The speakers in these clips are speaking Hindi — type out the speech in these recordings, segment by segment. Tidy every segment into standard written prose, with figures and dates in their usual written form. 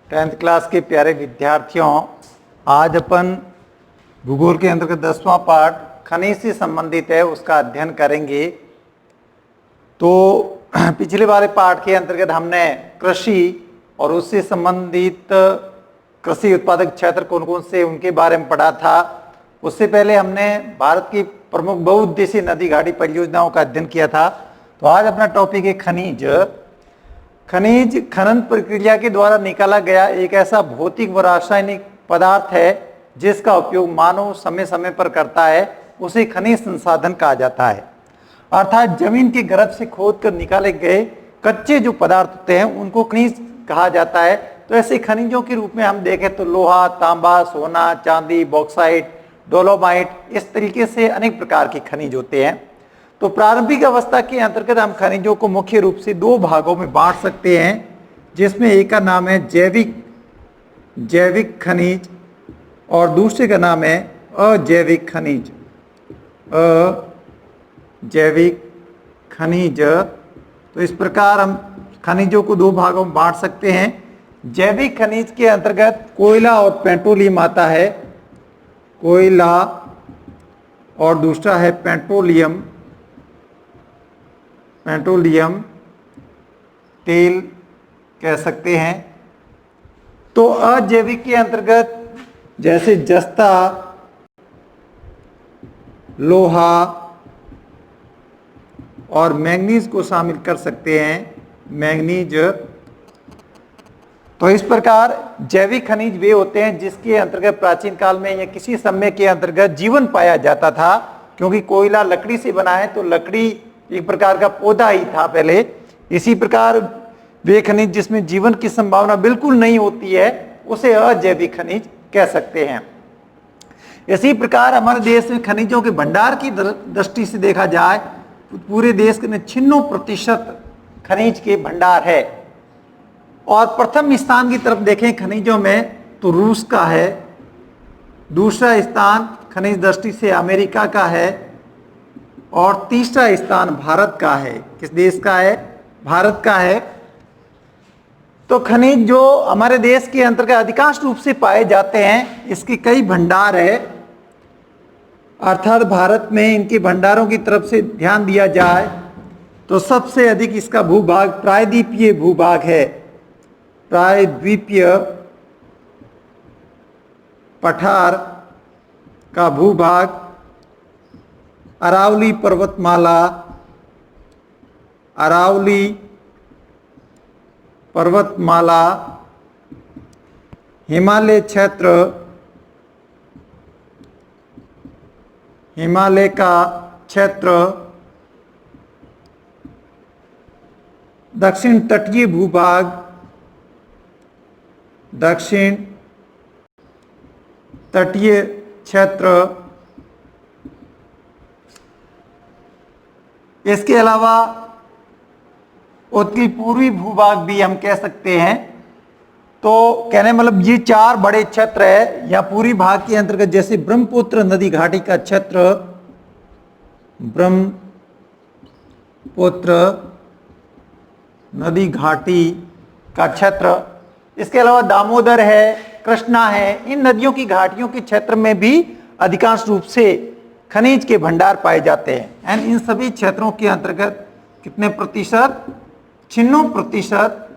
टेंथ क्लास के प्यारे विद्यार्थियों, आज अपन भूगोल के अंतर्गत 10वां पाठ खनिज से संबंधित है, उसका अध्ययन करेंगे। तो पिछले वाले पाठ के अंतर्गत हमने कृषि और उससे संबंधित कृषि उत्पादक क्षेत्र कौन कौन से उनके बारे में पढ़ा था। उससे पहले हमने भारत की प्रमुख बहुउद्देशीय नदी घाटी परियोजनाओं का अध्ययन किया था। तो आज अपना टॉपिक है खनिज। खनिज खनन प्रक्रिया के द्वारा निकाला गया एक ऐसा भौतिक व रासायनिक पदार्थ है जिसका उपयोग मानव समय समय पर करता है, उसे खनिज संसाधन कहा जाता है। अर्थात जमीन के गर्भ से खोद कर निकाले गए कच्चे जो पदार्थ होते हैं उनको खनिज कहा जाता है। तो ऐसे खनिजों के रूप में हम देखें तो लोहा, तांबा, सोना, चांदी, बॉक्साइट, डोलोमाइट, इस तरीके से अनेक प्रकार के खनिज होते हैं। तो प्रारंभिक अवस्था के अंतर्गत हम खनिजों को मुख्य रूप से दो भागों में बांट सकते हैं, जिसमें एक का नाम है जैविक खनिज और दूसरे का नाम है अजैविक खनिज। अजैविक खनिज। तो इस प्रकार हम खनिजों को दो भागों में बांट सकते हैं। जैविक खनिज के अंतर्गत कोयला और पेट्रोलियम आता है। कोयला और दूसरा है पेट्रोलियम तेल कह सकते हैं। तो अजैविक के अंतर्गत जैसे जस्ता, लोहा और मैंगनीज को शामिल कर सकते हैं। मैंगनीज। तो इस प्रकार जैविक खनिज वे होते हैं जिसके अंतर्गत प्राचीन काल में या किसी समय के अंतर्गत जीवन पाया जाता था, क्योंकि कोयला लकड़ी से बना है तो लकड़ी एक प्रकार का पौधा ही था पहले। इसी प्रकार वे खनिज जिसमें जीवन की संभावना बिल्कुल नहीं होती है उसे अजैविक खनिज कह सकते हैं। इसी प्रकार हमारे देश में खनिजों के भंडार की दृष्टि से देखा जाए तो पूरे देश में 96% खनिज के भंडार है। और प्रथम स्थान की तरफ देखें खनिजों में तो रूस का है। दूसरा स्थान खनिज दृष्टि से अमेरिका का है और तीसरा स्थान भारत का है। किस देश का है? भारत का है। तो खनिज जो हमारे देश के अंतर्गत अधिकांश रूप से पाए जाते हैं, इसके कई भंडार है। अर्थात भारत में इनके भंडारों की तरफ से ध्यान दिया जाए तो सबसे अधिक इसका भूभाग प्रायद्वीपीय भूभाग है। प्रायद्वीपीय पठार का भूभाग, अरावली पर्वतमाला, हिमालय क्षेत्र, हिमालय का क्षेत्र, दक्षिण तटीय भूभाग, दक्षिण तटीय क्षेत्र। इसके अलावा उत्तरी पूर्वी भूभाग भी हम कह सकते हैं। तो कहने मतलब ये चार बड़े क्षेत्र है। या पूर्वी भाग के अंतर्गत जैसे ब्रह्मपुत्र नदी घाटी का क्षेत्र, ब्रह्मपुत्र नदी घाटी का क्षेत्र। इसके अलावा दामोदर है, कृष्णा है। इन नदियों की घाटियों के क्षेत्र में भी अधिकांश रूप से खनिज के भंडार पाए जाते हैं। एंड इन सभी क्षेत्रों के अंतर्गत कितने प्रतिशत? 96%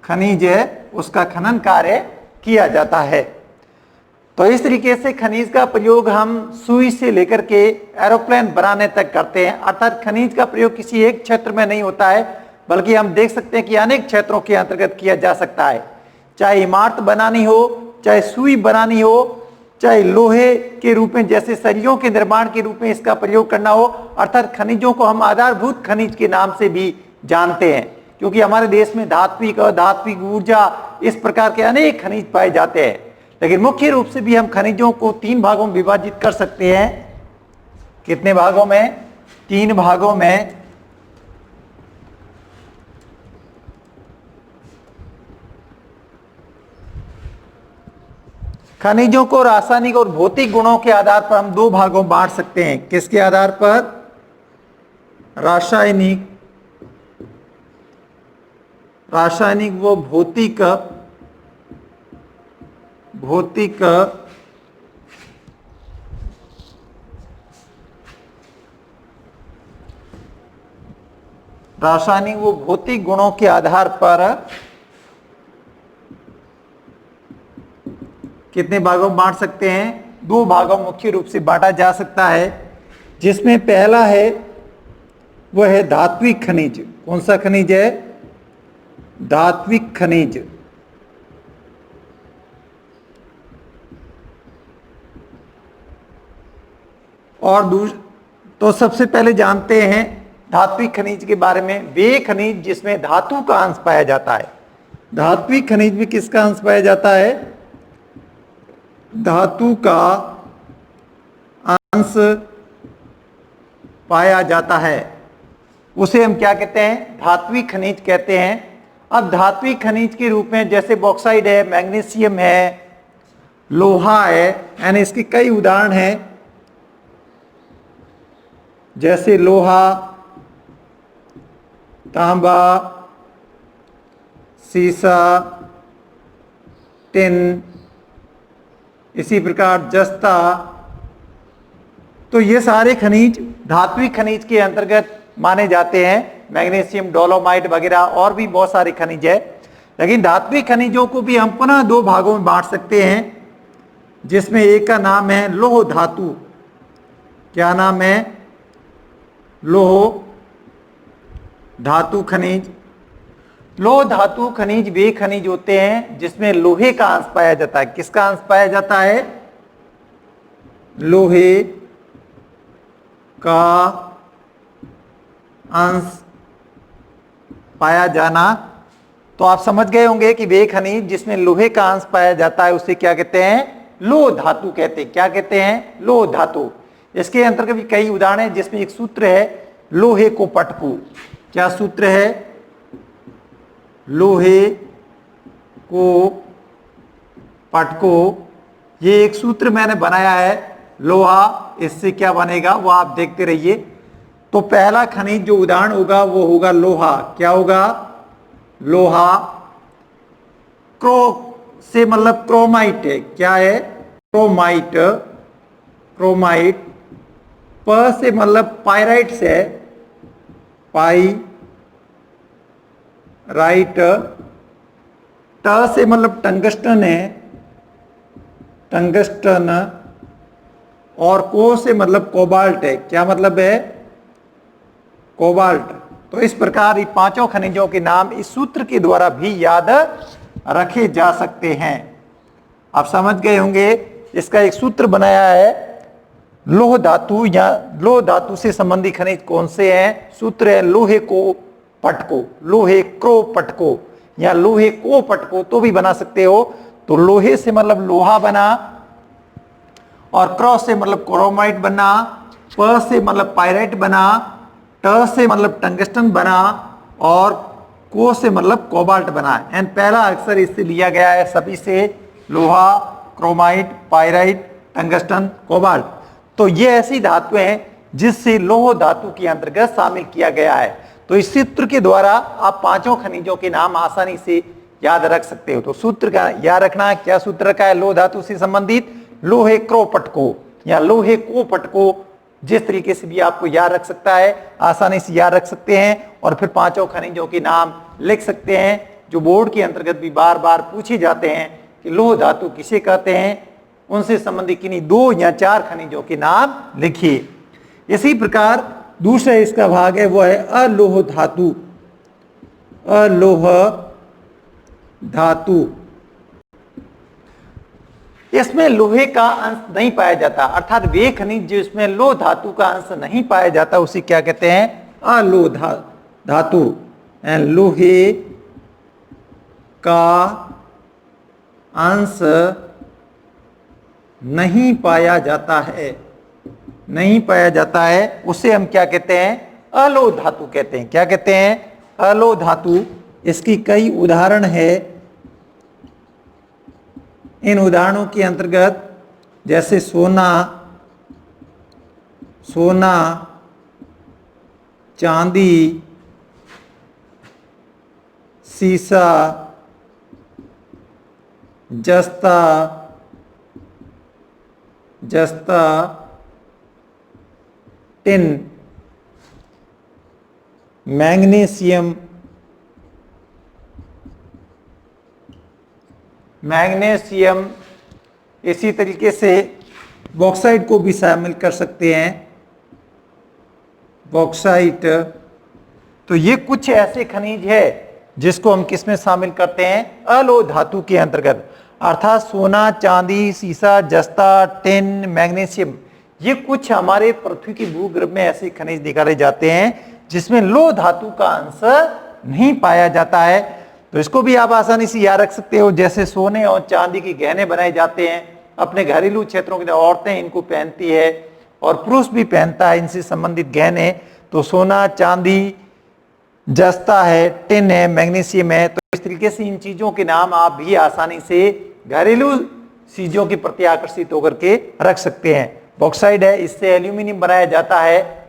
खनिज है उसका खनन कार्य किया जाता है। तो इस तरीके से खनिज का प्रयोग हम सुई से लेकर के एरोप्लेन बनाने तक करते हैं। अर्थात खनिज का प्रयोग किसी एक क्षेत्र में नहीं होता है, बल्कि हम देख सकते हैं कि अनेक क्षेत्रों के अंतर्गत किया जा सकता है। चाहे इमारत बनानी हो, चाहे सुई बनानी हो, चाहे लोहे के रूप में जैसे सरियों के निर्माण के रूप में इसका प्रयोग करना हो। अर्थात खनिजों को हम आधारभूत खनिज के नाम से भी जानते हैं, क्योंकि हमारे देश में धात्विक, अधात्विक, ऊर्जा, इस प्रकार के अनेक खनिज पाए जाते हैं। लेकिन मुख्य रूप से भी हम खनिजों को 3 भागों में विभाजित कर सकते हैं। कितने भागों में? 3 भागों में। खनिजों को रासायनिक और भौतिक गुणों के आधार पर हम 2 भागों में बांट सकते हैं। किसके आधार पर? रासायनिक व भौतिक भौतिक रासायनिक व भौतिक गुणों के आधार पर कितने भागों में बांट सकते हैं? 2 भागों में मुख्य रूप से बांटा जा सकता है, जिसमें पहला है वह है धात्विक खनिज। कौन सा खनिज है? धात्विक खनिज। और तो सबसे पहले जानते हैं धात्विक खनिज के बारे में। वे खनिज जिसमें धातु का अंश पाया जाता है। धात्विक खनिज में किसका अंश पाया जाता है? धातु का अंश पाया जाता है, उसे हम क्या कहते हैं? धात्विक खनिज कहते हैं। अब धात्विक खनिज के रूप में जैसे बॉक्साइड है, मैग्नीशियम है, लोहा है, यानी इसके कई उदाहरण हैं, जैसे लोहा, तांबा, सीसा, टिन, इसी प्रकार जस्ता। तो ये सारे खनिज धात्विक खनिज के अंतर्गत माने जाते हैं। मैग्नीशियम, डोलोमाइट वगैरह और भी बहुत सारे खनिज है। लेकिन धात्विक खनिजों को भी हम पुनः 2 भागों में बांट सकते हैं, जिसमें एक का नाम है लौह धातु। क्या नाम है? लौह धातु खनिज। लौह धातु खनिज वे खनिज होते हैं जिसमें लोहे का अंश पाया जाता है। किसका अंश पाया जाता है? लोहे का अंश पाया जाना। तो आप समझ गए होंगे कि वे खनिज जिसमें लोहे का अंश पाया जाता है उसे क्या कहते हैं? लौह धातु कहते हैं। क्या कहते हैं? लौह धातु। इसके अंतर्गत भी कई उदाहरण हैं, जिसमें एक सूत्र है लोहे को पटको। क्या सूत्र है? लोहे को पटको। ये एक सूत्र मैंने बनाया है। लोहा, इससे क्या बनेगा वो आप देखते रहिए। तो पहला खनिज जो उदाहरण होगा वो होगा लोहा। क्या होगा? लोहा। क्रो से मतलब क्रोमाइट है। क्या है? क्रोमाइट। क्रोमाइट। प से मतलब पाइराइट से, पाई राइट। ट से मतलब टंगस्टन है, टंगस्टन। और को से मतलब कोबाल्ट है। क्या मतलब है? कोबाल्ट। तो इस प्रकार ये 5 खनिजों के नाम इस सूत्र के द्वारा भी याद रखे जा सकते हैं। आप समझ गए होंगे। इसका एक सूत्र बनाया है। लौह धातु या लौह धातु से संबंधित खनिज कौन से हैं? सूत्र है लोहे को पटको, लोहे क्रो पटको या लोहे को पटको तो भी बना सकते हो। तो लोहे से मतलब लोहा बना, और क्रॉस से मतलब क्रोमाइट बना, प से मतलब पाइराइट बना, ट से मतलब टंगस्टन बना, और को से मतलब कोबाल्ट बना। एंड पहला अक्षर इससे लिया गया है सभी से, लोहा, क्रोमाइट, पाइराइट, टंगस्टन, कोबाल्ट। तो ये ऐसी धातुएं हैं जिससे लौह धातु के अंतर्गत शामिल किया गया है। तो इस सूत्र के द्वारा आप 5 खनिजों के नाम आसानी से याद रख सकते हो। तो सूत्र का याद रखना। क्या सूत्र रखा है? लौह धातु से संबंधित लोहे क्रो पटको या लोहे को पटको। जिस तरीके से भी आपको याद रख सकता है, आसानी से याद रख सकते हैं। और फिर 5 खनिजों के नाम लिख सकते हैं, जो बोर्ड के अंतर्गत भी बार बार पूछे जाते हैं कि लौह धातु किसे कहते हैं। उनसे संबंधित किन्हीं 2 या 4 खनिजों के नाम लिखिए। इसी प्रकार दूसरा इसका भाग है वो है अलोह धातु। अलोह धातु। इसमें लोहे का अंश नहीं पाया जाता, अर्थात वे खनिज जिसमें लौह धातु का अंश नहीं पाया जाता उसे क्या कहते हैं? अलोह धातु। लोहे का अंश नहीं पाया जाता है, नहीं पाया जाता है, उसे हम क्या कहते हैं? अलोह धातु कहते हैं। क्या कहते हैं? अलोह धातु। इसकी कई उदाहरण है। इन उदाहरणों के अंतर्गत जैसे सोना, सोना, चांदी, सीसा, जस्ता, जस्ता, टिन, मैग्नीशियम, इसी तरीके से बॉक्साइट को भी शामिल कर सकते हैं, बॉक्साइट। तो ये कुछ ऐसे खनिज है जिसको हम किस में शामिल करते हैं, अलोह धातु के अंतर्गत, अर्थात सोना, चांदी, सीसा, जस्ता, टिन, मैग्नीशियम, ये कुछ हमारे पृथ्वी की भूगर्भ में ऐसे खनिज निकाले जाते हैं जिसमें लोह धातु का अंश नहीं पाया जाता है। तो इसको भी आप आसानी से याद रख सकते हो, जैसे सोने और चांदी के गहने बनाए जाते हैं अपने घरेलू क्षेत्रों के, औरतें इनको पहनती है और पुरुष भी पहनता है इनसे संबंधित गहने। तो सोना, चांदी, जस्ता है, टिन है, मैग्नीशियम है। तो इस तरीके से इन चीजों के नाम आप भी आसानी से घरेलू चीजों के प्रति आकर्षित होकर के रख सकते हैं। बॉक्साइड है, इससे एल्यूमिनियम बनाया जाता है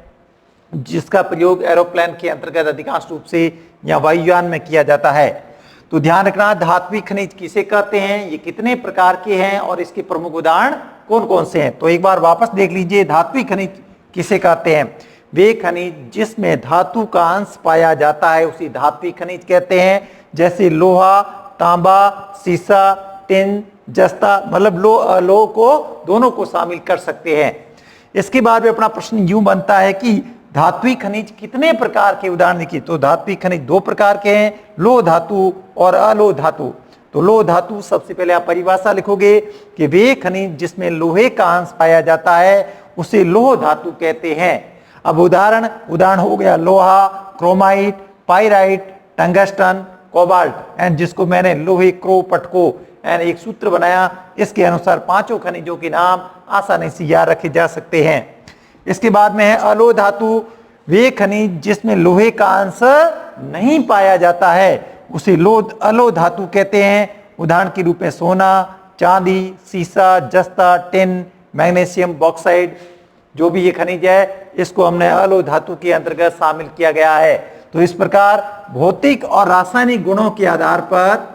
जिसका प्रयोग एरोप्लेन के अंतर्गत अधिकांश रूप से या वायुयान में किया जाता है। तो ध्यान रखना, धात्विक खनिज किसे कहते हैं, ये कितने प्रकार के हैं और इसके प्रमुख उदाहरण कौन कौन से हैं। तो एक बार वापस देख लीजिए, धात्विक खनिज किसे कहते हैं, वे खनिज जिसमें धातु का अंश पाया जाता है उसी धात्विक खनिज कहते हैं। जैसे लोहा, तांबा, सीसा, टिन, जस्ता, मतलब लोह को दोनों को शामिल कर सकते हैं। इसके बाद में अपना प्रश्न यूं बनता है कि धात्विक खनिज कितने प्रकार के, उदाहरण देखिए। तो धात्विक खनिज दो प्रकार के हैं, लोह धातु और अलोह धातु। तो लोह धातु सबसे पहले आप परिभाषा लिखोगे कि वे खनिज जिसमें लोहे का अंश पाया जाता है उसे लोह धातु कहते हैं। अब उदाहरण हो गया लोहा, chromite, pyrite, tungsten, cobalt and जिसको मैंने लोहे क्रो पटको एंड एक सूत्र बनाया, इसके अनुसार पांचों खनिजों के नाम आसानी से याद रखे जा सकते हैं। इसके बाद में है अलोह धातु, वे खनिज जिसमें लोहे का अंश नहीं पाया जाता है उसे अलोह धातु कहते हैं। उदाहरण के रूप में सोना, चांदी, सीसा, जस्ता, टिन, मैग्नीशियम, बॉक्साइड, जो भी ये खनिज है इसको हमने अलोह धातु के अंतर्गत शामिल किया गया है। तो इस प्रकार भौतिक और रासायनिक गुणों के आधार पर,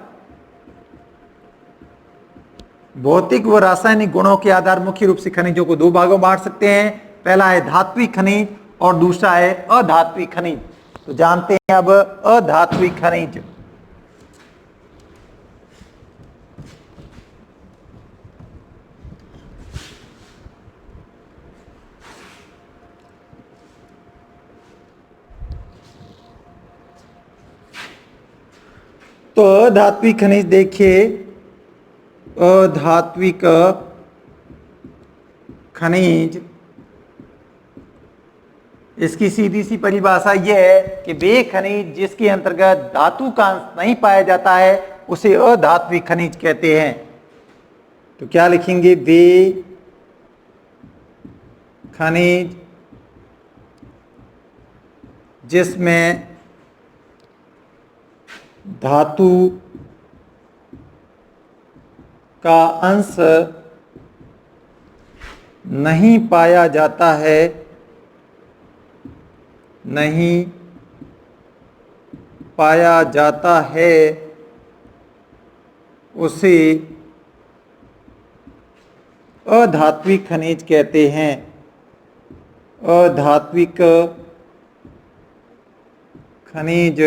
भौतिक व रासायनिक गुणों के आधार मुख्य रूप से खनिजों को दो भागों में बांट सकते हैं। पहला है धात्विक खनिज और दूसरा है अधात्विक खनिज। तो जानते हैं अब अधात्विक खनिज। तो अधात्विक खनिज देखिए, अधात्विक खनिज, इसकी सीधी सी परिभाषा यह है कि वे खनिज जिसके अंतर्गत धातु का अंश नहीं पाया जाता है उसे अधात्विक खनिज कहते हैं। तो क्या लिखेंगे, वे खनिज जिसमें धातु का अंश नहीं पाया जाता है, नहीं पाया जाता है उसे अधात्विक खनिज कहते हैं। अधात्विक खनिज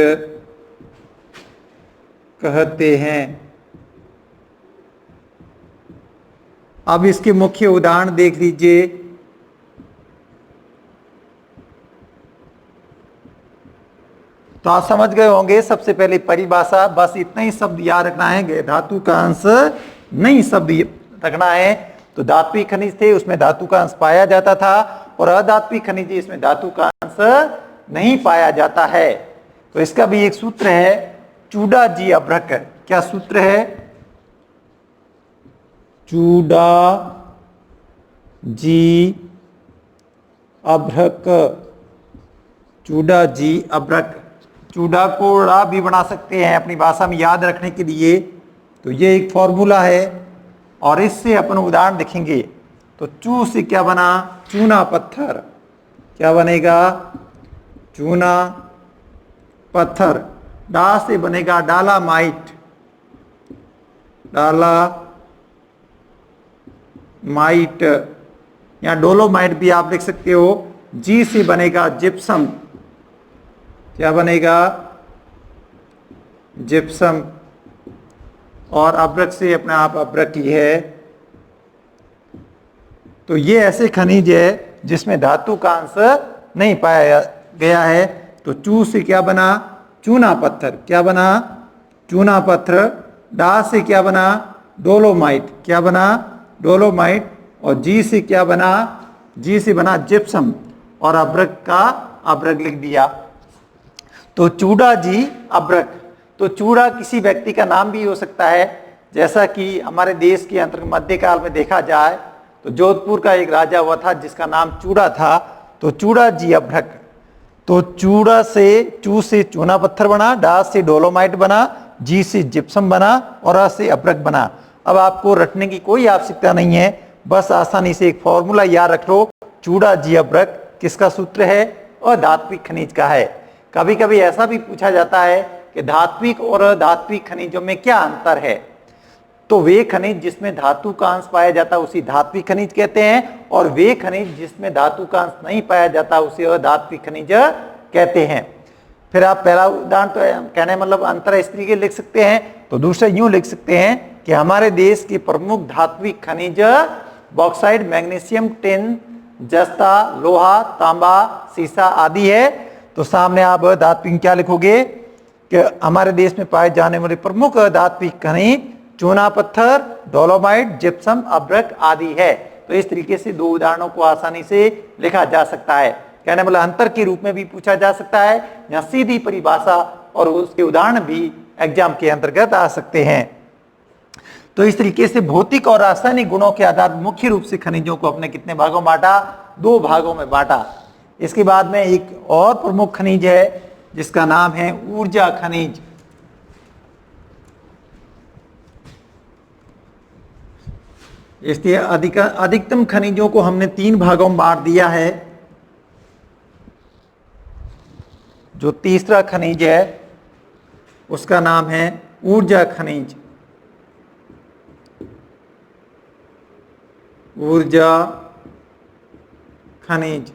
कहते हैं। अब इसके मुख्य उदाहरण देख लीजिए। तो आप समझ गए होंगे, सबसे पहले परिभाषा, बस इतना ही शब्द याद रखना है, धातु का अंश नहीं शब्द रखना है। तो धात्विक खनिज थे उसमें धातु का अंश पाया जाता था और अधात्विक खनिज इसमें धातु का अंश नहीं पाया जाता है। तो इसका भी एक सूत्र है, चूडा जी अभ्रक। क्या सूत्र है, चूडा जी अभ्रक, चूडा जी अभ्रक। चूडा को ड़ा भी बना सकते हैं अपनी भाषा में याद रखने के लिए। तो ये एक फॉर्मूला है और इससे अपन उदाहरण देखेंगे। तो चू से क्या बना, चूना पत्थर। क्या बनेगा, चूना पत्थर। डा से बनेगा डाला माइट, डाला माइट। या डोलोमाइट भी आप लिख सकते हो। जी से बनेगा जिप्सम, क्या बनेगा? जिप्सम। और अब्रक से अपने आप अब्रक ही है। तो ये ऐसे खनिज है जिसमें धातु का अंश नहीं पाया गया है। तो चू से क्या बना? चूना पत्थर। क्या बना? चूना पत्थर। डा से क्या बना? डोलोमाइट। क्या बना? डोलोमाइट। और जी से क्या बना? जी से बना जिप्सम। और अब्रक का अब्रक लिख दिया। तो चूड़ा जी अब्रक। तो चूड़ा किसी व्यक्ति का नाम भी हो सकता है, जैसा कि हमारे देश के अंतर्गत मध्यकाल में देखा जाए तो जोधपुर का एक राजा हुआ था जिसका नाम चूड़ा था। तो चूड़ा जी अब्रक। तो चूड़ा से, चू से चूना पत्थर बना, डा से डोलोमाइट बना, जी से जिप्सम बना और आ से अब्रक बना। अब आपको रटने की कोई आवश्यकता नहीं है, बस आसानी से एक फॉर्मूला याद रख लो। चूड़ा जी अब्रक किसका सूत्र है? और धात्विक खनिज का है। कभी कभी ऐसा भी पूछा जाता है कि धात्विक और अधात्विक खनिजों में क्या अंतर है? तो वे खनिज जिसमें धातु का अंश पाया जाता है उसी धात्विक खनिज कहते हैं, और वे खनिज जिसमें धातु का अंश नहीं पाया जाता उसे अधात्विक खनिज कहते हैं। फिर आप पहला उदाहरण तो कहने मतलब अंतर इस तरीके लिख सकते हैं। तो दूसरा यूं लिख सकते हैं कि हमारे देश के प्रमुख धात्विक खनिज बॉक्साइट, मैग्नीशियम, टिन, जस्ता, लोहा, तांबा, सीसा आदि है। तो सामने आप धात्विक क्या लिखोगे कि हमारे देश में पाए जाने वाले प्रमुख धात्विक खनिज चूना पत्थर, डोलोमाइट, जिप्सम, अब्रक आदि है। तो इस तरीके से दो उदाहरणों को आसानी से लिखा जा सकता है। कहने वाला अंतर के रूप में भी पूछा जा सकता है, या सीधी परिभाषा और उसके उदाहरण भी एग्जाम के अंतर्गत आ सकते हैं। तो इस तरीके से भौतिक और रासायनिक गुणों के आधार पर मुख्य रूप से खनिजों को अपने कितने भागों में बांटा? 2 भागों में बांटा। इसके बाद में एक और प्रमुख खनिज है जिसका नाम है ऊर्जा खनिज। इसलिए अधिकतम खनिजों को हमने 3 भागों में बांट दिया है। जो तीसरा खनिज है उसका नाम है ऊर्जा खनिज। ऊर्जा खनिज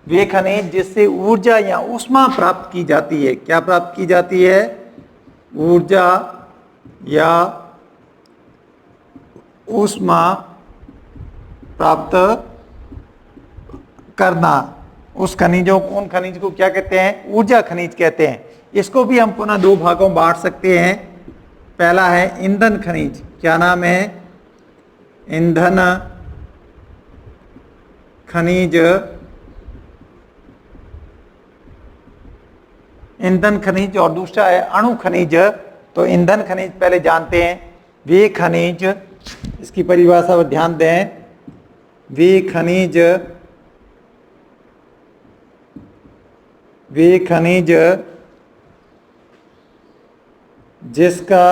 वे खनिज जिससे ऊर्जा या ऊष्मा प्राप्त की जाती है। क्या प्राप्त की जाती है? ऊर्जा या ऊष्मा प्राप्त करना। उस खनिजों को, उन खनिज को क्या कहते हैं? ऊर्जा खनिज कहते हैं। इसको भी हम पुनः 2 भागों में बांट सकते हैं। पहला है ईंधन खनिज। क्या नाम है? ईंधन खनिज। ईंधन खनिज। और दूसरा है अणु खनिज। तो ईंधन खनिज पहले जानते हैं। वे खनिज, इसकी परिभाषा पर ध्यान दें। वे खनिज जिसका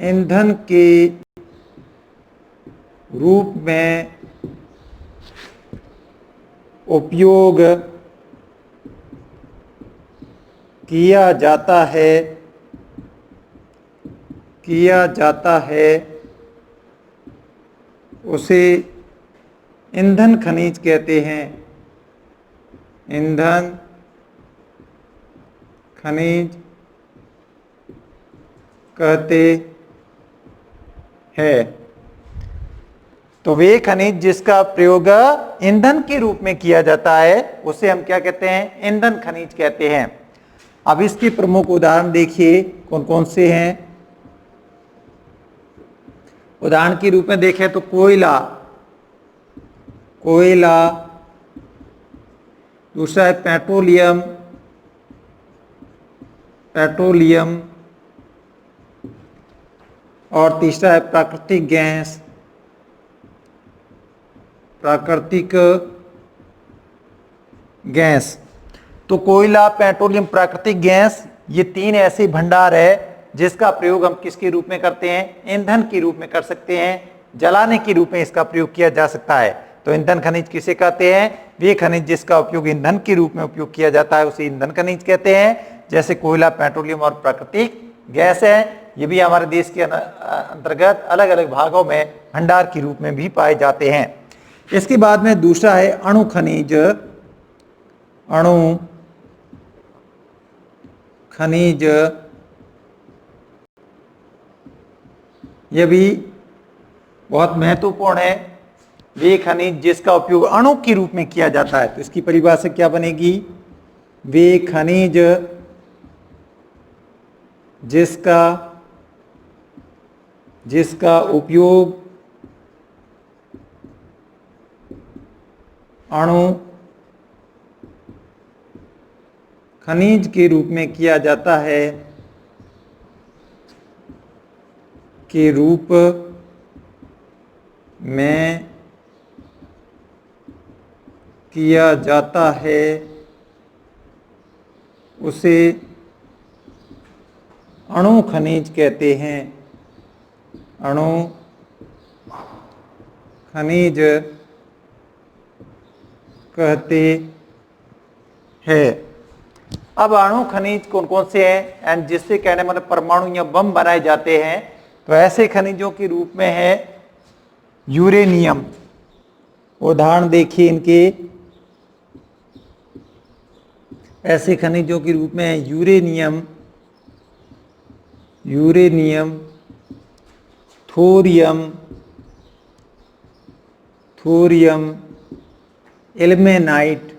ईंधन के रूप में उपयोग किया जाता है उसे ईंधन खनिज कहते हैं। ईंधन खनिज कहते हैं। तो वे खनिज जिसका प्रयोग ईंधन के रूप में किया जाता है उसे हम क्या कहते हैं? ईंधन खनिज कहते हैं। अब इसके प्रमुख उदाहरण देखिए कौन कौन से हैं। उदाहरण के रूप में देखें तो कोयला, दूसरा है पेट्रोलियम, और तीसरा है प्राकृतिक गैस। तो कोयला, पेट्रोलियम, प्राकृतिक गैस, ये 3 ऐसे भंडार है जिसका प्रयोग हम किसके रूप में करते हैं? ईंधन के रूप में कर सकते हैं। जलाने के रूप में इसका प्रयोग किया जा सकता है। तो ईंधन खनिज किसे कहते हैं? वे खनिज जिसका उपयोग ईंधन के रूप में उपयोग किया जाता है उसे ईंधन खनिज कहते हैं। जैसे कोयला, पेट्रोलियम और प्राकृतिक गैस है। ये भी हमारे देश के अंतर्गत अलग अलग भागों में भंडार के रूप में भी पाए जाते हैं। इसके बाद में दूसरा है अणु खनिज। अणु खनिज यह भी बहुत महत्वपूर्ण है। वे खनिज जिसका उपयोग अणु के रूप में किया जाता है। तो इसकी परिभाषा क्या बनेगी? वे खनिज जिसका उपयोग अणु खनिज के रूप में किया जाता है, के रूप में किया जाता है, उसे अणु खनिज कहते हैं। अणु खनिज कहते हैं। अब अणु खनिज कौन कौन से हैं एंड जिससे कहने मतलब परमाणु या बम बनाए जाते हैं, तो ऐसे खनिजों के रूप में है यूरेनियम। उदाहरण देखिए इनके, ऐसे खनिजों के रूप में है यूरेनियम, थोरियम, इल्मेनाइट।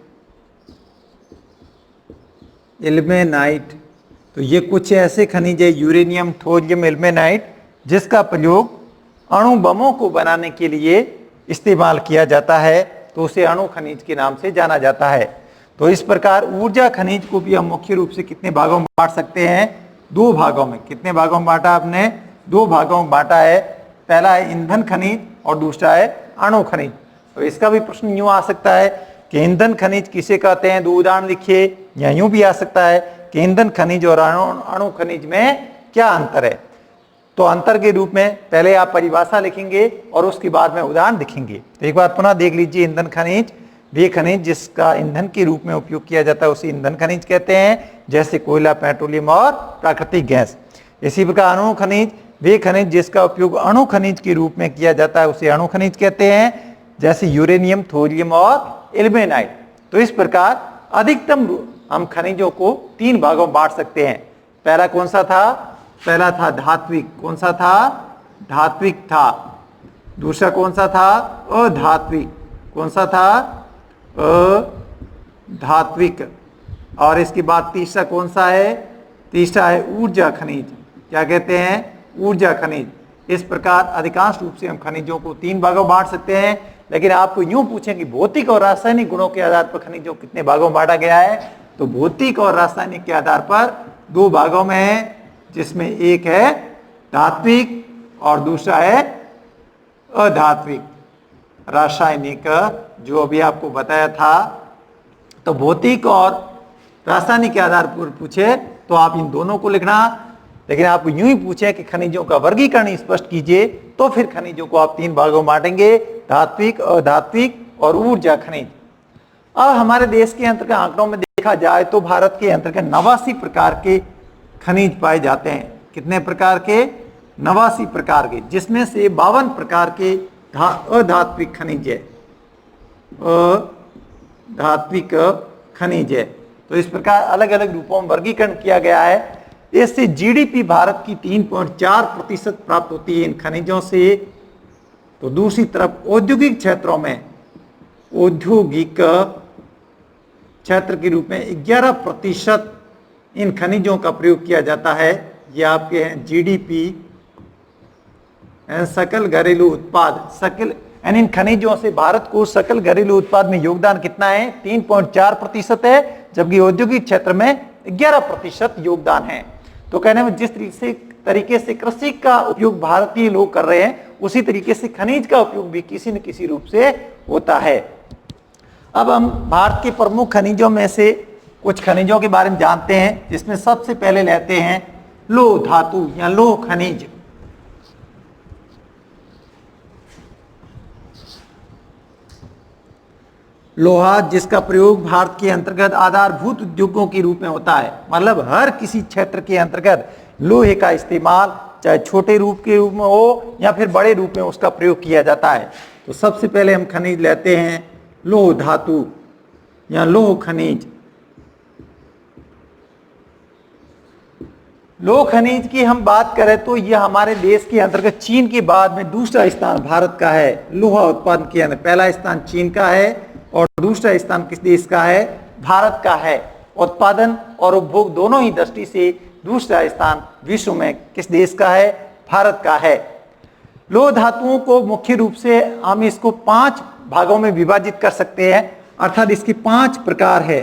तो ये कुछ ऐसे खनिज है यूरेनियम, थोरियम, इल्मेनाइट, जिसका प्रयोग अणु बमों को बनाने के लिए इस्तेमाल किया जाता है, तो उसे अणु खनिज के नाम से जाना जाता है। तो इस प्रकार ऊर्जा खनिज को भी हम मुख्य रूप से कितने भागों में बांट सकते हैं? 2 भागों में। कितने भागों में बांटा आपने? 2 भागों में बांटा है। पहला है ईंधन खनिज और दूसरा है अणु खनिज। तो इसका भी प्रश्न यूं आ सकता है कि ईंधन खनिज किसे कहते हैं? 2 उदाहरण लिखिए। या यूं भी आ सकता है कि ईंधन खनिज और अणु खनिज में क्या अंतर है? तो अंतर के रूप में पहले आप परिभाषा लिखेंगे और उसके बाद में उदाहरण लिखेंगे। तो एक बार पुनः देख लीजिए। ईंधन खनिज वे खनिज जिसका ईंधन के रूप में उपयोग किया जाता है, उसे ईंधन खनिज कहते हैं, जैसे कोयला, पेट्रोलियम और प्राकृतिक गैस। इसी प्रकार अणु खनिज वे खनिज जिसका उपयोग अणु खनिज के रूप में किया जाता है, उसे अणु खनिज कहते हैं, जैसे यूरेनियम, थोरियम और इल्मेनाइट। तो इस प्रकार अधिकतम हम खनिजों को 3 भागों में बांट सकते हैं। पहला कौन सा था? पहला था धात्विक। कौन सा था? धात्विक था। दूसरा कौन सा था? अधात्विक। कौन सा था? अधात्विक। और इसके बाद तीसरा कौन सा है? तीसरा है ऊर्जा खनिज। क्या कहते हैं? ऊर्जा खनिज। इस प्रकार अधिकांश रूप से हम खनिजों को 3 भागों में बांट सकते हैं। लेकिन आपको यूं पूछें कि भौतिक और रासायनिक गुणों के आधार पर खनिजों को कितने भागों में बांटा गया है, तो भौतिक और रासायनिक के आधार पर 2 भागों में है, जिसमें एक है धात्विक और दूसरा है अधात्विक। रासायनिक जो अभी आपको बताया था। तो भौतिक और रासायनिक के आधार पर पूछे तो आप इन दोनों को लिखना। लेकिन आप यूं ही पूछे कि खनिजों का वर्गीकरण स्पष्ट कीजिए, तो फिर खनिजों को आप 3 भागों में बांटेंगे, धात्विक, अधात्विक और ऊर्जा खनिज। अब हमारे देश के अंतर्गत आंकड़ों में देखा जाए तो भारत के अंतर्गत 89 प्रकार के खनिज पाए जाते हैं। कितने प्रकार के? 89 प्रकार के, जिसमें से 52 प्रकार के अधात्विक खनिज है। अधात्विक खनिज है। तो इस प्रकार अलग अलग रूपों में वर्गीकरण किया गया है। इससे जीडीपी भारत की 3.4% प्राप्त होती है इन खनिजों से। तो दूसरी तरफ औद्योगिक क्षेत्रों में, औद्योगिक क्षेत्र के रूप में 11% इन खनिजों का प्रयोग किया जाता है। ये आपके हैं जीडीपी, सकल घरेलू उत्पाद। सकल यानी इन खनिजों से भारत को सकल घरेलू उत्पाद में योगदान कितना है? 3.4% है, जबकि औद्योगिक क्षेत्र में 11% योगदान है। तो कहने में जिस तरीके से कृषि का उपयोग भारतीय लोग कर रहे हैं, उसी तरीके से खनिज का उपयोग भी किसी न किसी रूप से होता है। अब हम भारत के प्रमुख खनिजों में से कुछ खनिजों के बारे में जानते हैं, जिसमें सबसे पहले लेते हैं लौह धातु या लौह खनिज। लोहा जिसका प्रयोग भारत के अंतर्गत आधारभूत उद्योगों के रूप में होता है, मतलब हर किसी क्षेत्र के अंतर्गत लोहे का इस्तेमाल चाहे छोटे रूप के रूप में हो या फिर बड़े रूप में उसका प्रयोग किया जाता है। तो सबसे पहले हम खनिज लेते हैं लौह धातु या लौह खनिज। लौह खनिज की हम बात करें तो यह हमारे देश के अंतर्गत चीन के बाद में दूसरा स्थान भारत का है। लोहा उत्पादन के अंदर पहला स्थान चीन का है और दूसरा स्थान किस देश का है? भारत का है। उत्पादन और उपभोग दोनों ही दृष्टि से दूसरा स्थान विश्व में किस देश का है? भारत का है। लौह धातुओं को मुख्य रूप से हम इसको 5 भागों में विभाजित कर सकते हैं, अर्थात इसके 5 प्रकार है।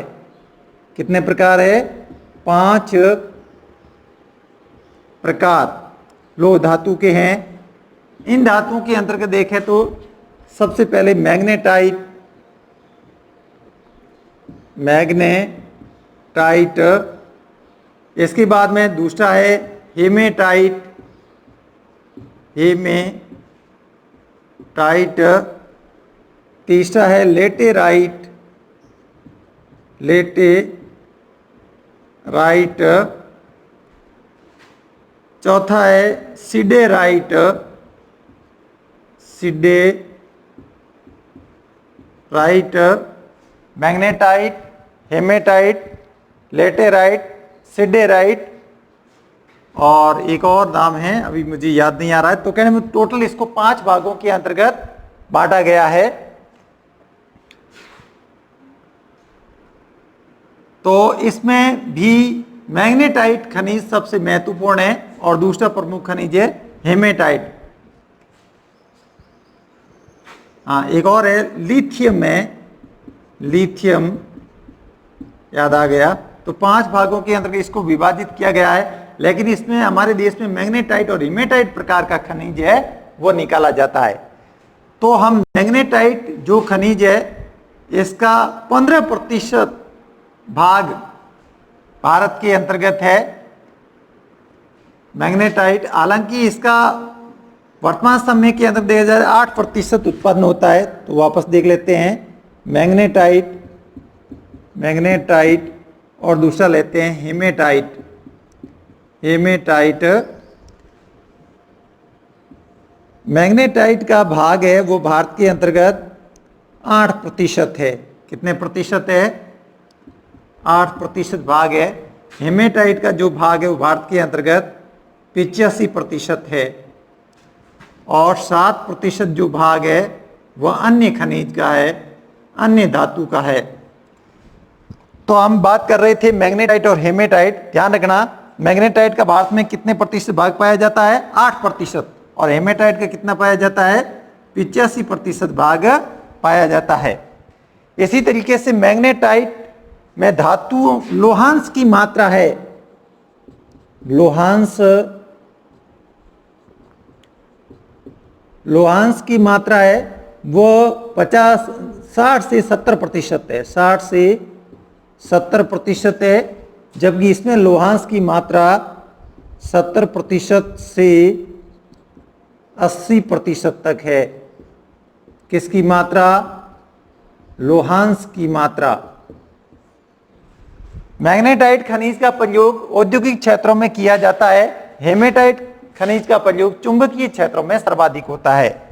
कितने प्रकार है? 5 प्रकार लौह धातु के हैं। इन धातुओं के अंतर्गत देखें तो सबसे पहले मैग्नेटाइट, इसके बाद में दूसरा है हेमेटाइट, तीसरा है लेटेराइट, चौथा है siderite, magnetite, hematite, laterite, siderite और एक और नाम है अभी मुझे याद नहीं आ रहा है। तो कहने में टोटल इसको 5 भागों के अंतर्गत बांटा गया है। तो इसमें भी मैग्नेटाइट खनिज सबसे महत्वपूर्ण है और दूसरा प्रमुख खनिज है हेमेटाइट। हाँ, एक और है लिथियम लिथियम याद आ गया। तो 5 भागों के अंतर्गत इसको विभाजित किया गया है, लेकिन इसमें हमारे देश में मैग्नेटाइट और हेमेटाइट प्रकार का खनिज है वो निकाला जाता है। तो हम मैग्नेटाइट जो खनिज है इसका 15% भाग भारत के अंतर्गत है। मैग्नेटाइट हालांकि इसका वर्तमान समय के अंदर देखा जाए 8% उत्पन्न होता है। तो वापस देख लेते हैं मैग्नेटाइट और दूसरा लेते हैं हेमेटाइट। मैग्नेटाइट का भाग है वो भारत के अंतर्गत 8% है। कितने प्रतिशत है? 8% भाग है। हेमेटाइट का जो भाग है वो भारत के अंतर्गत 85% है और 7% जो भाग है वह अन्य खनिज का है, अन्य धातु का है। तो हम बात कर रहे थे मैग्नेटाइट और हेमेटाइट। ध्यान रखना, मैग्नेटाइट का भारत में कितने प्रतिशत भाग पाया जाता है? 8%। और हेमेटाइट का कितना पाया जाता है? 85% भाग पाया जाता है। इसी तरीके से मैग्नेटाइट में धातु लोहांश की मात्रा है, लोहांश की मात्रा है वो 60 से 70% है, 60 से 70% है, जबकि इसमें लोहांश की मात्रा 70% से 80% तक है। किसकी मात्रा? लोहांश की मात्रा। मैग्नेटाइट खनिज का प्रयोग औद्योगिक क्षेत्रों में किया जाता है। हेमेटाइट खनिज का प्रयोग चुंबकीय क्षेत्रों में सर्वाधिक होता है।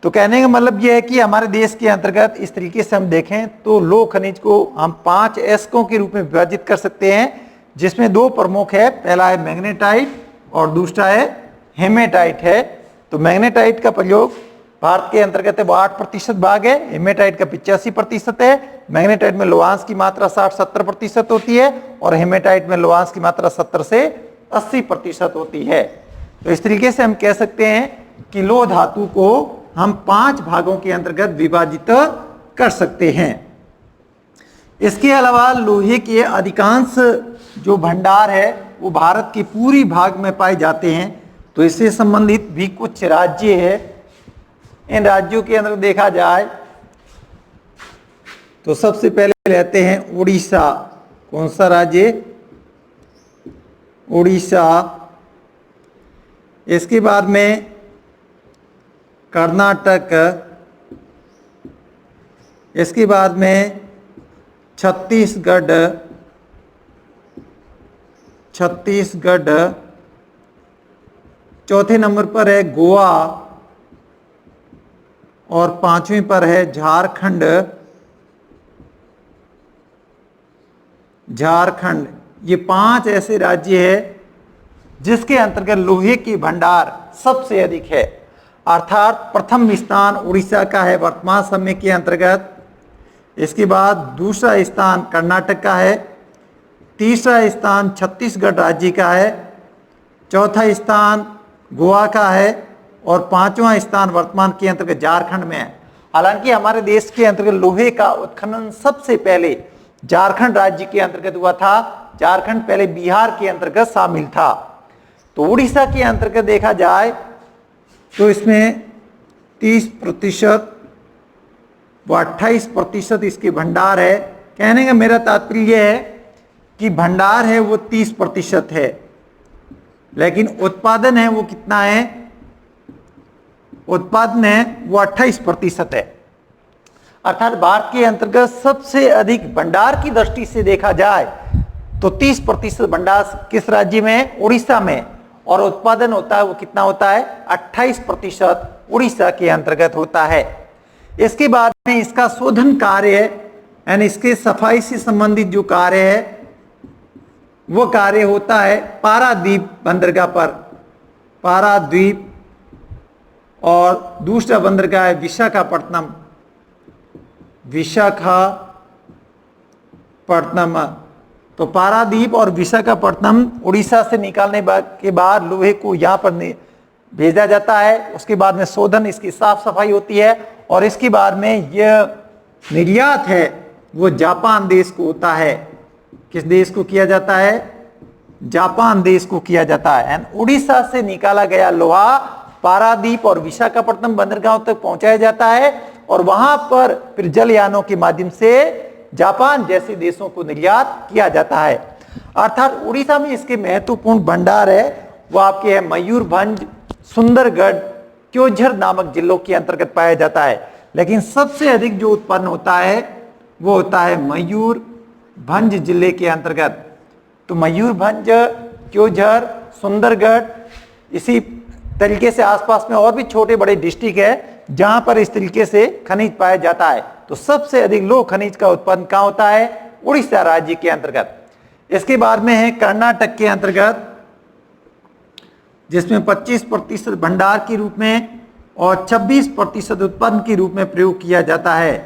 तो कहने का मतलब यह है कि हमारे देश के अंतर्गत इस तरीके से हम देखें तो लौह खनिज को हम 5 एस्कों के रूप में विभाजित कर सकते हैं, जिसमें 2 प्रमुख है। पहला है मैग्नेटाइट और दूसरा है हेमेटाइट है। तो मैग्नेटाइट का प्रयोग भारत के अंतर्गत है वो 8% भाग है, हेमेटाइट का 85% है। मैग्नेटाइट में लोहांश की मात्रा 60-70% होती है और हेमेटाइट में लोहांश की मात्रा 70 से 80% होती है। तो इस तरीके से हम कह सकते हैं कि लौह धातु को हम 5 भागों के अंतर्गत विभाजित कर सकते हैं। इसके अलावा लोहे के अधिकांश जो भंडार है वो भारत के पूरी भाग में पाए जाते हैं। तो इससे संबंधित भी कुछ राज्य है। इन राज्यों के अंदर देखा जाए तो सबसे पहले लेते हैं उड़ीसा। कौन सा राज्य? उड़ीसा। इसके बाद में कर्नाटक, इसके बाद में छत्तीसगढ़, चौथे नंबर पर है गोवा और पांचवें पर है झारखंड। ये 5 ऐसे राज्य है जिसके अंतर्गत लोहे की भंडार सबसे अधिक है। अर्थात प्रथम स्थान उड़ीसा का है वर्तमान समय के अंतर्गत। इसके बाद दूसरा स्थान कर्नाटक का है, तीसरा स्थान छत्तीसगढ़ राज्य का है, चौथा स्थान गोवा का है और पांचवा स्थान वर्तमान के अंतर्गत झारखंड में है। हालांकि हमारे देश के अंतर्गत लोहे का उत्खनन सबसे पहले झारखंड राज्य के अंतर्गत हुआ था। झारखंड पहले बिहार के अंतर्गत शामिल था। तो उड़ीसा के अंतर्गत देखा जाए तो इसमें 30% व 28% इसके भंडार है। कहने का मेरा तात्पर्य यह है कि भंडार है वो 30% है, लेकिन उत्पादन है वो कितना है? उत्पादन है वो 28% है। अर्थात भारत के अंतर्गत सबसे अधिक भंडार की दृष्टि से देखा जाए तो 30% भंडार किस राज्य में? उड़ीसा में। और उत्पादन होता है वो कितना होता है? 28% उड़ीसा के अंतर्गत होता है। इसके बाद में इसका शोधन कार्य यानी इसके सफाई से संबंधित जो कार्य है वो कार्य होता है पारादीप बंदरगाह पर। पारादीप और दूसरा बंदरगाह है विशाखापट्टनम। तो पारादीप और विशाखापट्टनम उड़ीसा से निकालने के बाद लोहे को यहाँ पर भेजा जाता है। उसके बाद में शोधन, इसकी साफ सफाई होती है और इसके बाद में यह निर्यात है वो जापान देश को होता है। किस देश को किया जाता है? जापान देश को किया जाता है। उड़ीसा से निकाला गया लोहा पारादीप और विशाखापट्टनम बंदरगाहों तक पहुंचाया जाता है और वहां पर फिर जलयानों के माध्यम से जापान जैसे देशों को निर्यात किया जाता है। अर्थात उड़ीसा में इसके महत्वपूर्ण भंडार है वो आपके है मयूरभंज, सुंदरगढ़, क्योंझर नामक जिलों के अंतर्गत पाया जाता है। लेकिन सबसे अधिक जो उत्पन्न होता है वो होता है मयूरभंज जिले के अंतर्गत। तो मयूरभंज, क्योंझर, सुंदरगढ़, इसी तरीके से आसपास में और भी छोटे बड़े डिस्ट्रिक्ट है जहां पर इस तरीके से खनिज पाया जाता है। तो सबसे अधिक लोह खनिज का उत्पादन कहां होता है? उड़ीसा राज्य के अंतर्गत। इसके बाद में है कर्नाटक के अंतर्गत, जिसमें 25% भंडार के रूप में और 26% उत्पादन के रूप में प्रयोग किया जाता है।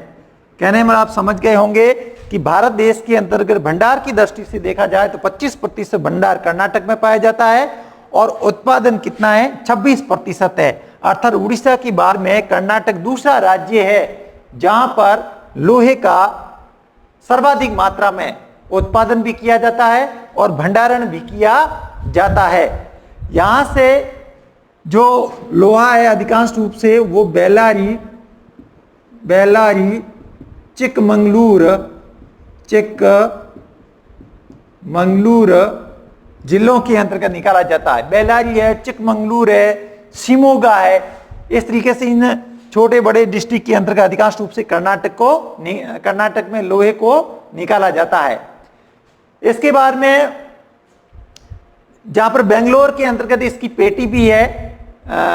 कहने में आप समझ गए होंगे कि भारत देश के अंतर्गत भंडार की दृष्टि से देखा जाए तो 25% भंडार कर्नाटक में पाया जाता है और उत्पादन कितना है? 26% है। अर्थात उड़ीसा की बार में कर्नाटक दूसरा राज्य है जहां पर लोहे का सर्वाधिक मात्रा में उत्पादन भी किया जाता है और भंडारण भी किया जाता है। यहां से जो लोहा है अधिकांश रूप से वो बेल्लारी, चिकमंगलूर जिलों के अंतर्गत निकाला जाता है। बेल्लारी है, चिकमंगलूर है, शिमोगा है। इस तरीके से इन छोटे बड़े डिस्ट्रिक्ट के अंतर्गत अधिकांश रूप से कर्नाटक में लोहे को निकाला जाता है। इसके बाद में जहां पर बेंगलोर के अंतर्गत इसकी पेटी भी है,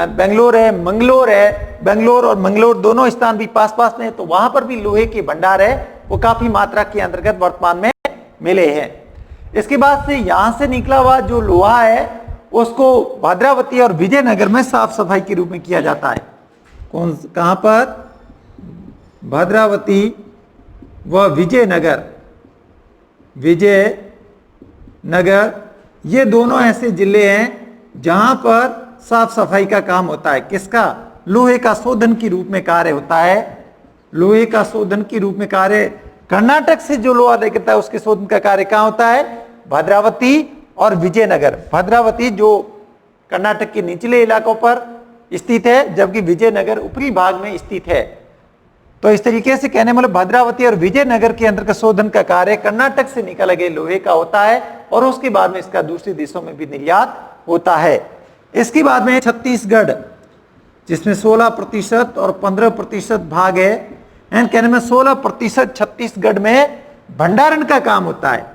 बेंगलोर है, मंगलोर है। बेंगलोर और मंगलोर दोनों स्थान भी पास पास में, तो वहां पर भी लोहे के भंडार है वो काफी मात्रा के अंतर्गत वर्तमान में मिले हैं। इसके बाद से यहां से निकला हुआ जो लोहा है उसको भद्रावती और विजयनगर में साफ सफाई के रूप में किया जाता है। कहां पर? भद्रावती व विजयनगर ये दोनों ऐसे जिले हैं जहां पर साफ सफाई का काम होता है। किसका? लोहे का शोधन के रूप में कार्य होता है। लोहे का शोधन के रूप में कार्य कर्नाटक से जो लोहा लेकर है उसके शोधन का कार्य कहां होता है? भद्रावती और विजयनगर। भद्रावती जो कर्नाटक के निचले इलाकों पर स्थित है जबकि विजयनगर ऊपरी भाग में स्थित है। तो इस तरीके से कहने मतलब भद्रावती और विजयनगर के अंतर्गत शोधन का कार्य कर्नाटक से निकाले गए लोहे का होता है और उसके बाद में इसका दूसरे देशों में भी निर्यात होता है। इसके बाद में छत्तीसगढ़ जिसमें 16% और 15% भाग है एंड कहने में 16% छत्तीसगढ़ में भंडारण का काम होता है,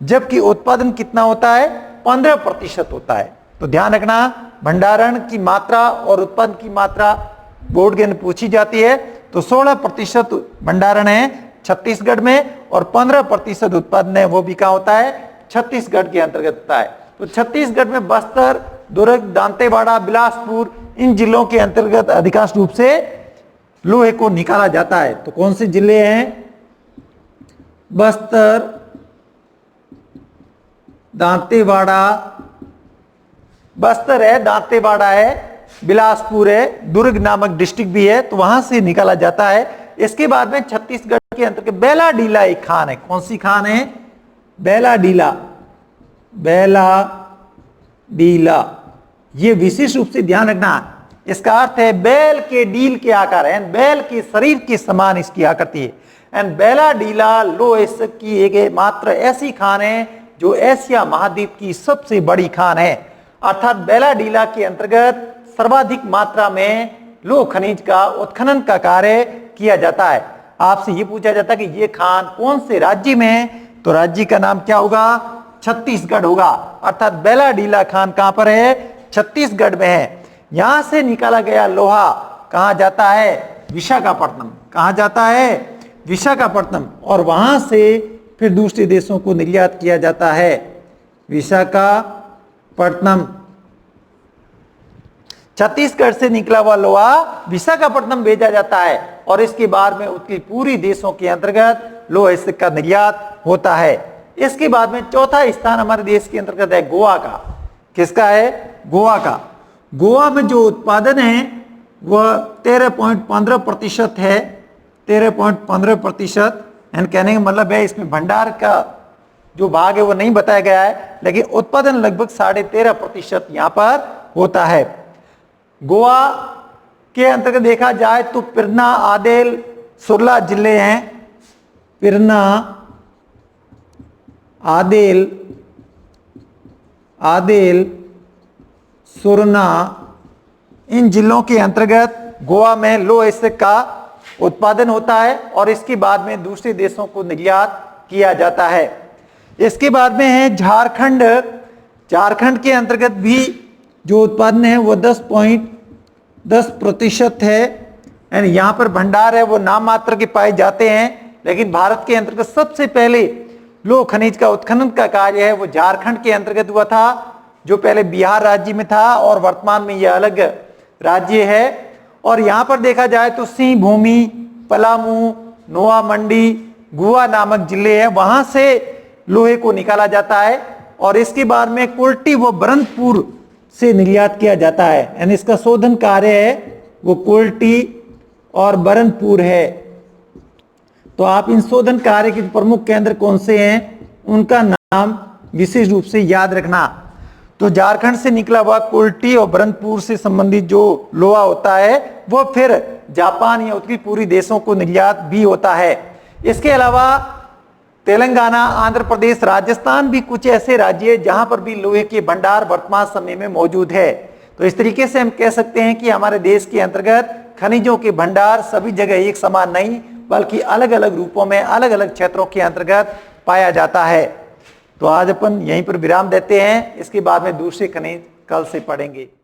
जबकि उत्पादन कितना होता है? 15% होता है। तो ध्यान रखना, भंडारण की मात्रा और उत्पादन की मात्रा बोर्ड के अंदर पूछी जाती है। तो 16% भंडारण है छत्तीसगढ़ में और 15% उत्पादन है, वो भी कहाँ होता है? छत्तीसगढ़ के अंतर्गत होता है। तो छत्तीसगढ़ में बस्तर, दुर्ग, दांतेवाड़ा, बिलासपुर, इन जिलों के अंतर्गत अधिकांश रूप से लोहे को निकाला जाता है। तो कौन से जिले हैं? बस्तर, दांतेवाड़ा, बस्तर है, दांतेवाड़ा है, बिलासपुर है, दुर्ग नामक डिस्ट्रिक्ट भी है, तो वहां से निकाला जाता है। इसके बाद में छत्तीसगढ़ के अंतर्गत बेलाडीला एक खान है। कौन सी खान है? बेलाडीला। बेलाडीला, ये विशेष रूप से ध्यान रखना, इसका अर्थ है बैल के डील के आकार है, बैल के शरीर के समान इसकी आकृति है। एंड बेलाडीला लोहे की एक मात्र ऐसी खान है जो एशिया महाद्वीप की सबसे बड़ी खान है। अर्थात बेलाडीला के अंतर्गत सर्वाधिक मात्रा में लोह खनिज का उत्खनन का कार्य किया जाता है। आपसे यह पूछा जाता है कि यह खान कौन से राज्य में है, तो राज्य का नाम क्या होगा? छत्तीसगढ़ होगा। अर्थात बेलाडीला खान कहां पर है? छत्तीसगढ़ में है। यहां से निकाला गया लोहा कहां जाता है? विशाखापट्टनम। कहां जाता है? विशाखापट्टनम। और वहां से फिर दूसरे देशों को निर्यात किया जाता है। विशाखापट्टनम, छत्तीसगढ़ से निकला हुआ लोहा विशाखापट्टनम भेजा जाता है और इसके बाद में उसकी पूरी देशों के अंतर्गत लोहे का निर्यात होता है। इसके बाद में चौथा स्थान हमारे देश के अंतर्गत है गोवा का। किसका है? गोवा का। गोवा में जो उत्पादन है वह 13.15% है। 13.15%। एंड कहने का मतलब है इसमें भंडार का जो भाग है वो नहीं बताया गया है, लेकिन उत्पादन लगभग 13.5% यहां पर होता है। गोवा के अंतर्गत देखा जाए तो पिरना, आदेल, सुरला जिले हैं। पिरना, आदेल, सुरना, इन जिलों के अंतर्गत गोवा में लोहे का उत्पादन होता है और इसके बाद में दूसरे देशों को निर्यात किया जाता है। इसके बाद में है झारखंड। झारखंड के अंतर्गत भी जो उत्पादन है वो 10.10% है। एंड यहाँ पर भंडार है वो नाम मात्र के पाए जाते हैं, लेकिन भारत के अंतर्गत सबसे पहले लोह खनिज का उत्खनन का कार्य है वो झारखंड के अंतर्गत हुआ था, जो पहले बिहार राज्य में था और वर्तमान में यह अलग राज्य है। और यहाँ पर देखा जाए तो सिंहभूमि, पलामू, नोआ मंडी, गुआ नामक जिले हैं, वहां से लोहे को निकाला जाता है और इसके बाद में कुल्टी व बरंतपुर से निर्यात किया जाता है। यानी इसका शोधन कार्य है वो कुल्टी और बरंतपुर है। तो आप इन शोधन कार्य के प्रमुख केंद्र कौन से हैं उनका नाम विशेष रूप से याद रखना। तो झारखंड से निकला हुआ कुल्टी और बरंतपुर से संबंधित जो लोहा होता है वो फिर जापान या उत्तरी पूर्वी देशों को निर्यात भी होता है। इसके अलावा तेलंगाना, आंध्र प्रदेश, राजस्थान भी कुछ ऐसे राज्य हैं जहां पर भी लोहे के भंडार वर्तमान समय में मौजूद है। तो इस तरीके से हम कह सकते हैं कि हमारे देश के अंतर्गत खनिजों के भंडार सभी जगह एक समान नहीं बल्कि अलग अलग रूपों में अलग अलग क्षेत्रों के अंतर्गत पाया जाता है। तो आज अपन यहीं पर विराम देते हैं, इसके बाद में दूसरे खनिज कल से पढ़ेंगे।